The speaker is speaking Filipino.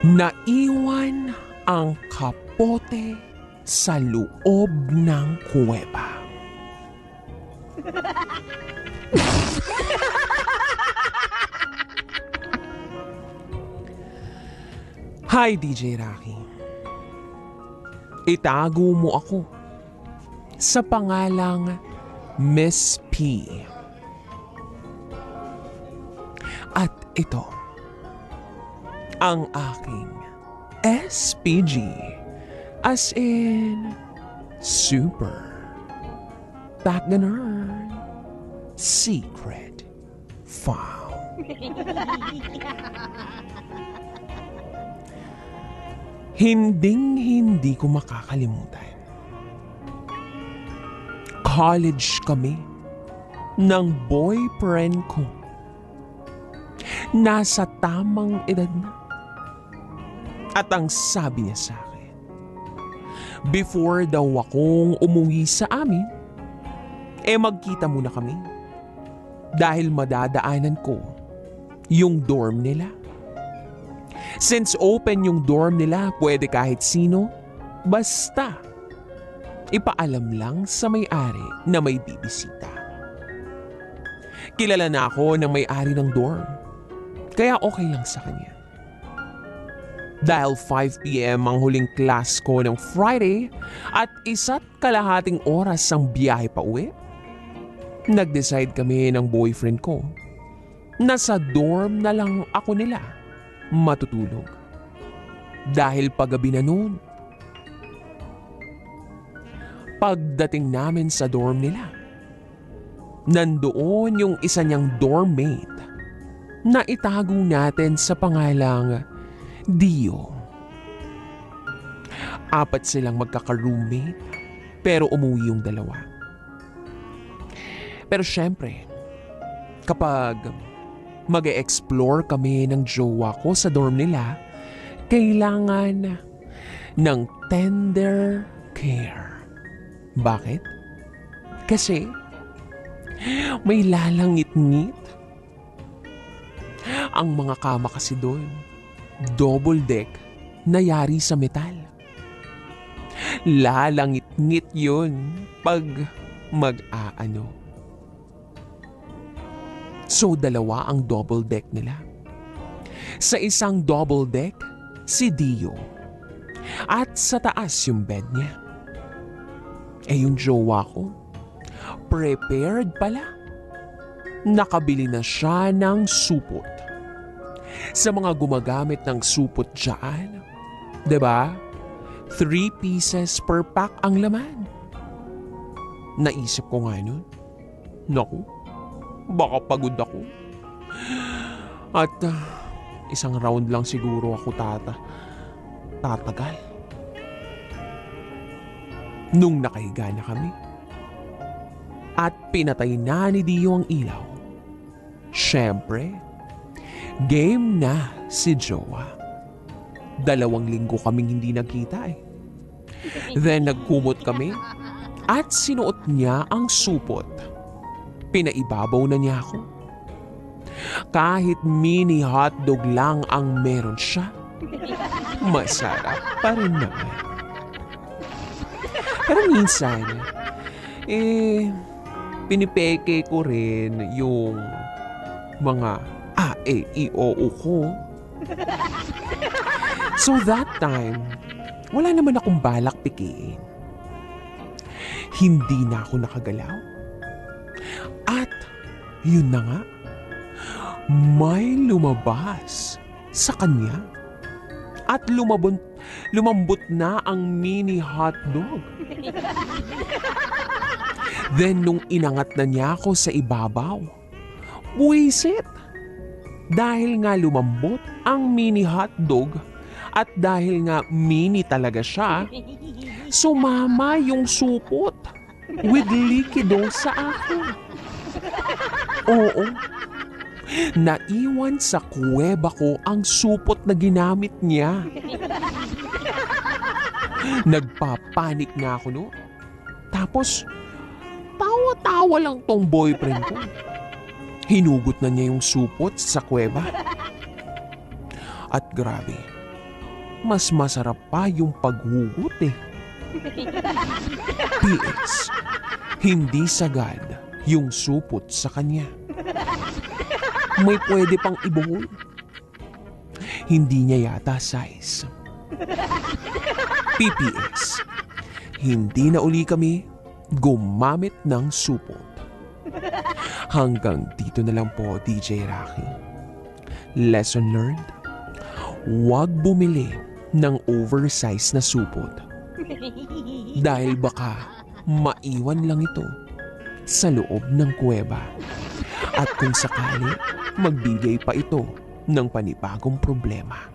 Naiwan ang kapote sa loob ng kuweba. Hi DJ Rocky. Itago mo ako sa pangalang Miss P. At ito ang aking SPG, as in super backgammon secret file. Hindi ko makakalimutan. College kami ng boyfriend ko. Nasa tamang edad na. At ang sabi niya sa akin, before daw akong umuwi sa amin, magkita muna kami. Dahil madadaanan ko yung dorm nila. Since open yung dorm nila, pwede kahit sino, basta ipaalam lang sa may-ari na may bibisita. Kilala na ako ng may-ari ng dorm, kaya okay lang sa kanya. Dahil 5 p.m. ang huling class ko ng Friday at 1.5 oras ang biyahe pa uwi, nag-decide kami ng boyfriend ko na sa dorm na lang ako nila matutulog. Dahil paggabi na noon, pagdating namin sa dorm nila, nandoon yung isa niyang dormmate na itago natin sa pangalang Dio. 4 silang magkaka-roommate pero umuwi yung 2. Pero syempre, kapag mag-e-explore kami ng jowa ko sa dorm nila, kailangan ng tender care. Bakit? Kasi may lalangit-ngit. Ang mga kama kasi doon, double deck na yari sa metal. Lalangit-ngit yun pag mag-aano. So 2 ang double deck nila. Sa isang double deck, si Dio. At sa taas yung bed niya. Yung jowa ko, prepared pala. Nakabili na siya ng supot. Sa mga gumagamit ng supot dyan, 'di ba? 3 pieces per pack ang laman. Naisip ko nga nun, naku, baka pagod ako. At isang round lang siguro ako tatagal. Nung nakahiga na kami, at pinatay na ni Dio ang ilaw, syempre, game na si jowa. 2 linggo kaming hindi nagkita eh. Then nagkumot kami at sinuot niya ang supot. Pinaibabaw na niya ako. Kahit mini hotdog lang ang meron siya, masarap pa rin naman. Pero minsan, pinipeke ko rin yung mga A-E-I-O-U ko. So that time, wala naman akong balak pikiin. Hindi na ako nakagalaw. At yun na nga, may lumabas sa kanya. At lumambot na ang mini hotdog. Then nung inangat na niya ako sa ibabaw, buwisit. Dahil nga lumambot ang mini hotdog at dahil nga mini talaga siya, sumama yung supot with likido sa akin. Oo, naiwan sa kuweba ko ang supot na ginamit niya. Nagpapanik nga ako no. Tapos, tawa-tawa lang tong boyfriend ko. Hinugot na niya yung supot sa kuweba. At grabe, mas masarap pa yung paghugot eh. PS, hindi sagad yung supot sa kanya. May pwede pang ibuhol. Hindi niya yata size. PPS, hindi na uli kami gumamit ng supot. Hanggang dito na lang po, DJ Rocky. Lesson learned? Huwag bumili ng oversize na supot. Dahil baka maiwan lang ito sa loob ng kuweba. At kung sakali, magbigay pa ito ng panibagong problema.